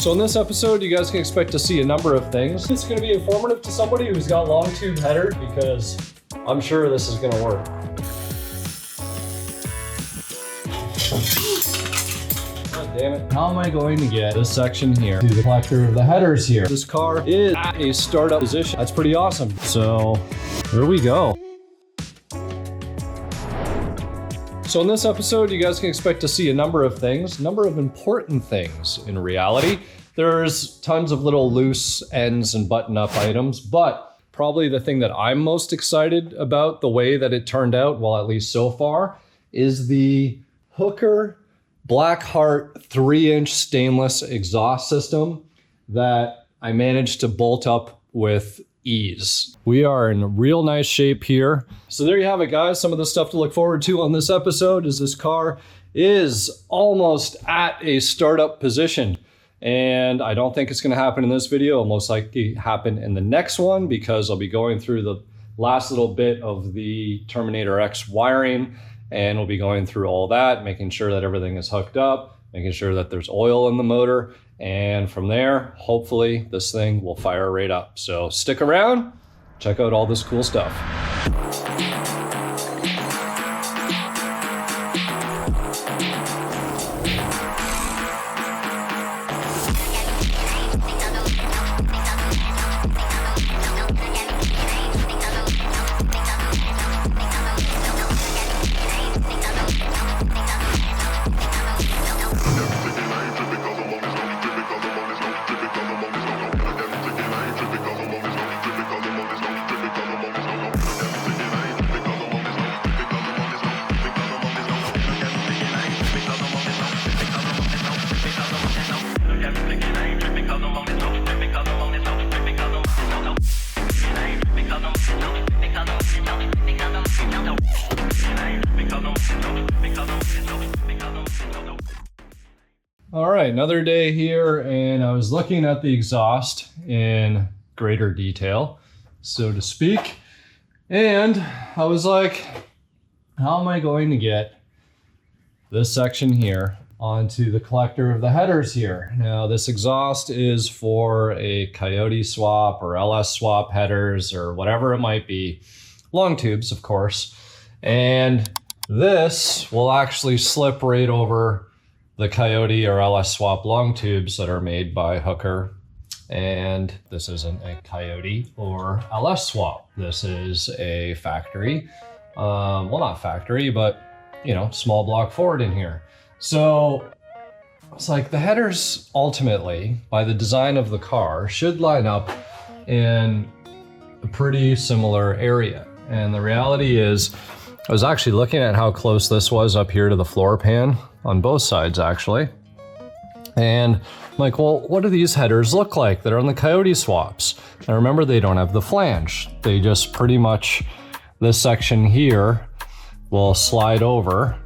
So in this episode, you guys can expect to see a number of things. It's going to be informative to somebody who's got long tube header because I'm sure this is going to work. God damn it. How am I going to get this section here to the collector of the headers here? This car is at a startup position. That's pretty awesome. So here we go. So in this episode, you guys can expect to see a number of things, a number of important things in reality. There's tons of little loose ends and button-up items, but probably the thing that I'm most excited about, the way that it turned out, well, at least so far, is the Hooker Blackheart 3-inch stainless exhaust system that I managed to bolt up with ease. We are in real nice shape here. So there you have it, guys. Some of the stuff to look forward to on this episode is this car is almost at a startup position. And I don't think it's going to happen in this video. It'll most likely happen in the next one because I'll be going through the last little bit of the Terminator X wiring, and we'll be going through all that, making sure that everything is hooked up, making sure that there's oil in the motor. And from there, hopefully this thing will fire right up. So stick around, check out all this cool stuff. All right, another day here, and I was looking at the exhaust in greater detail, so to speak, and I was like, how am I going to get this section here onto the collector of the headers here? Now, this exhaust is for a Coyote swap or LS swap headers or whatever it might be, long tubes, of course, and this will actually slip right over the Coyote or LS swap long tubes that are made by Hooker. And this isn't a Coyote or LS swap. This is a factory, well, not factory, but you know, small block Ford in here. So it's like the headers ultimately, by the design of the car, should line up in a pretty similar area. And the reality is, I was actually looking at how close this was up here to the floor pan on both sides actually. And I'm like, well, what do these headers look like that are on the Coyote swaps? And remember, they don't have the flange. They just pretty much, this section here will slide over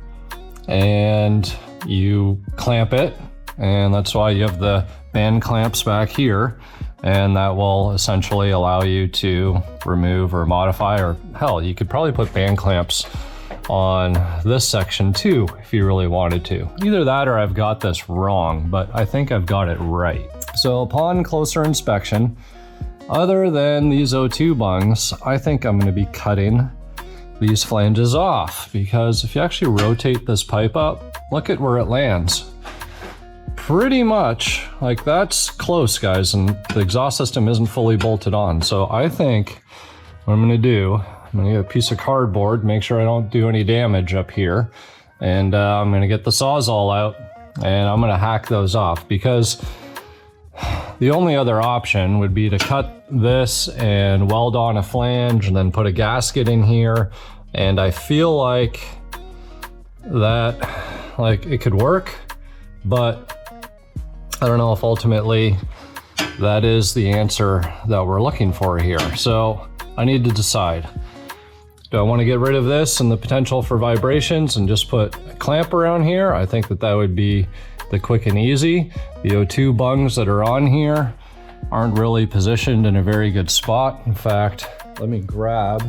and you clamp it. And that's why you have the band clamps back here. And that will essentially allow you to remove or modify, or hell, you could probably put band clamps on this section too, if you really wanted to. Either that or I've got this wrong, but I think I've got it right. So upon closer inspection, other than these O2 bungs, I think I'm gonna be cutting these flanges off, because if you actually rotate this pipe up, look at where it lands. Pretty much, like, that's close, guys, and the exhaust system isn't fully bolted on. So I think what I'm gonna do, I'm gonna get a piece of cardboard, make sure I don't do any damage up here, and I'm gonna get the Sawzall out, and I'm gonna hack those off, because the only other option would be to cut this and weld on a flange and then put a gasket in here. And I feel like that, like, it could work, but I don't know if ultimately that is the answer that we're looking for here. So I need to decide. Do I want to get rid of this and the potential for vibrations and just put a clamp around here? I think that that would be the quick and easy. The O2 bungs that are on here aren't really positioned in a very good spot. In fact, let me grab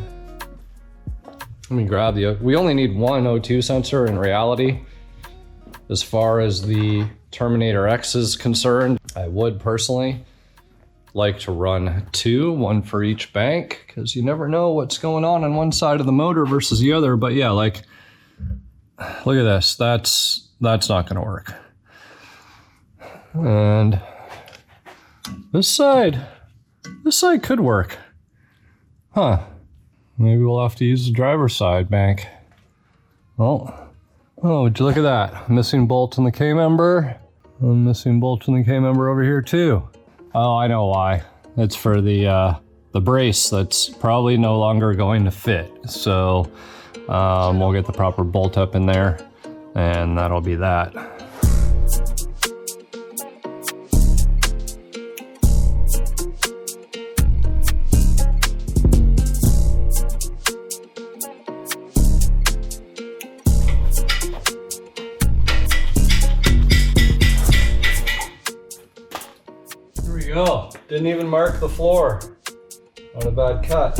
the, we only need one O2 sensor in reality. as far as the Terminator X is concerned. I would personally like to run two, one for each bank, because you never know what's going on one side of the motor versus the other. But yeah, like, look at this. That's not gonna work. And this side could work. Huh. Maybe we'll have to use the driver's side bank. Oh, would you look at that? Missing bolt in the K-member. Missing bolt in the K-member over here too. Oh, I know why. It's for the brace that's probably no longer going to fit. So we'll get the proper bolt up in there, and that'll be that. Oh, didn't even mark the floor. Not a bad cut.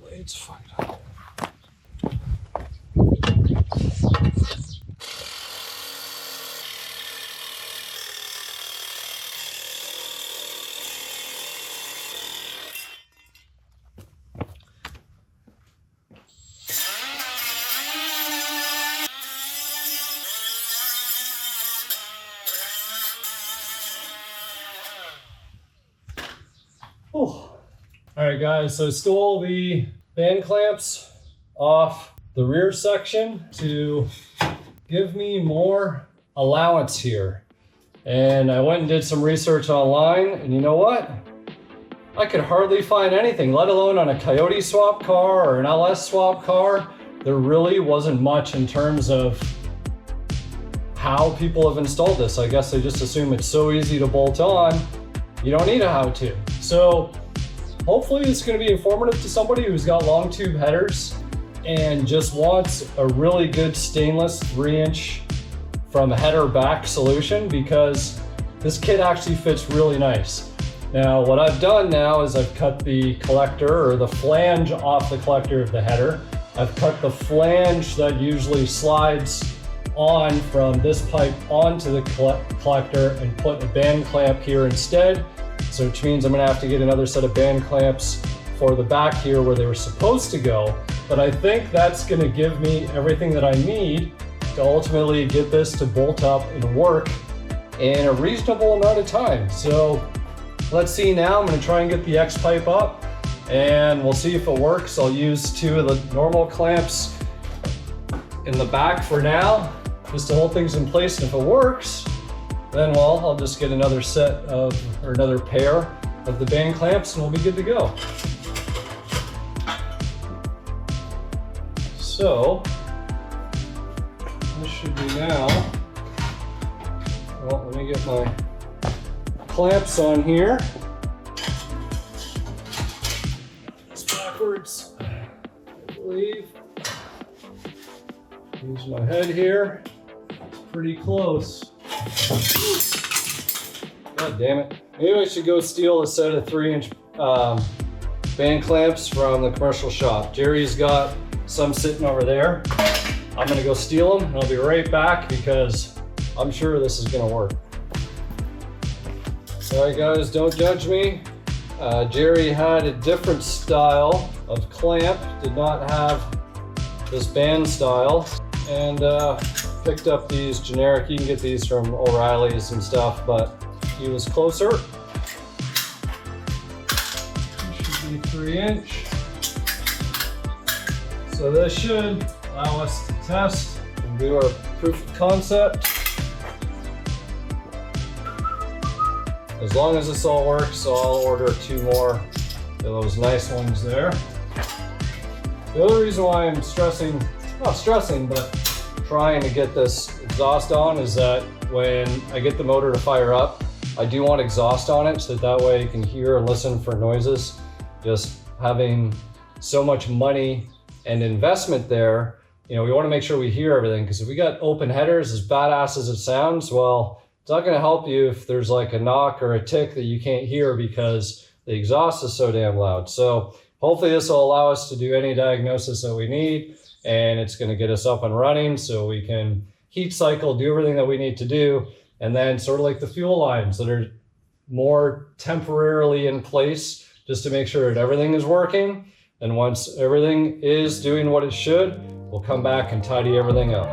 Blade's fucked up. Oh. All right, guys, so stole the band clamps off the rear section to give me more allowance here. And I went and did some research online, and you know what? I could hardly find anything, let alone on a Coyote swap car or an LS swap car. There really wasn't much in terms of how people have installed this. I guess they just assume it's so easy to bolt on, you don't need a how-to. So hopefully it's going to be informative to somebody who's got long tube headers and just wants a really good stainless 3-inch from header back solution, because this kit actually fits really nice. Now what I've done now is I've cut the collector, or the flange, off the collector of the header. I've cut the flange that usually slides on from this pipe onto the collector and put a band clamp here instead. So which means I'm gonna have to get another set of band clamps for the back here where they were supposed to go. But I think that's gonna give me everything that I need to ultimately get this to bolt up and work in a reasonable amount of time. So let's see now. I'm gonna try and get the X pipe up and we'll see if it works. I'll use 2 of the normal clamps in the back for now, just to hold things in place. And if it works, then well, I'll just get another set of, or another pair of the band clamps, and we'll be good to go. So this should be now. Well, let me get my clamps on here. It's backwards, I believe. Use my head here. It's pretty close. God damn it. Maybe I should go steal a set of 3-inch band clamps from the commercial shop. Jerry's got some sitting over there. I'm gonna go steal them and I'll be right back, because I'm sure this is gonna work. All right guys, don't judge me. Jerry had a different style of clamp, did not have this band style, and picked up these generic, you can get these from O'Reilly's and stuff, but he was closer. It should be 3-inch. So this should allow us to test and do our proof of concept. As long as this all works, so I'll order 2 more of those nice ones there. The other reason why I'm not stressing, but trying to get this exhaust on is that when I get the motor to fire up, I do want exhaust on it so that way you can hear and listen for noises. Just having so much money and investment there, you know, we want to make sure we hear everything, because if we got open headers, as badass as it sounds, well, it's not going to help you if there's like a knock or a tick that you can't hear because the exhaust is so damn loud. So hopefully this will allow us to do any diagnosis that we need, and it's going to get us up and running so we can heat cycle, do everything that we need to do, and then sort of like the fuel lines that are more temporarily in place just to make sure that everything is working. And once everything is doing what it should, we'll come back and tidy everything up.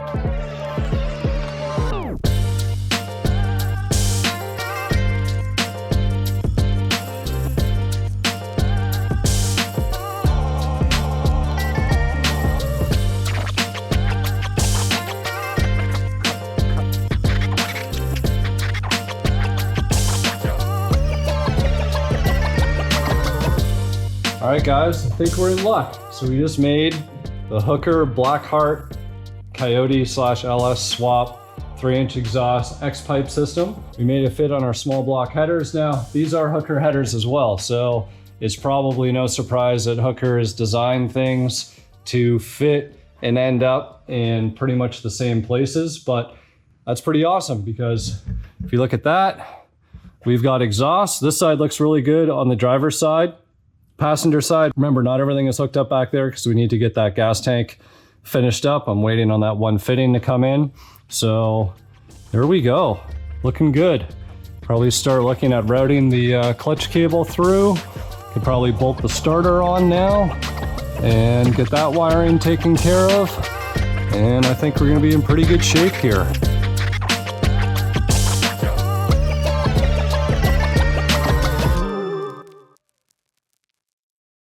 All right, guys, I think we're in luck. So we just made the Hooker Blackheart Coyote/LS swap 3-inch exhaust X-pipe system. We made it fit on our small block headers. Now, these are Hooker headers as well, so it's probably no surprise that Hooker has designed things to fit and end up in pretty much the same places, but that's pretty awesome because if you look at that, we've got exhaust. This side looks really good on the driver's side. Passenger side, remember, not everything is hooked up back there because we need to get that gas tank finished up. I'm waiting on that one fitting to come in. So there we go, looking good. Probably start looking at routing the clutch cable through. Could probably bolt the starter on now and get that wiring taken care of. And I think we're gonna be in pretty good shape here.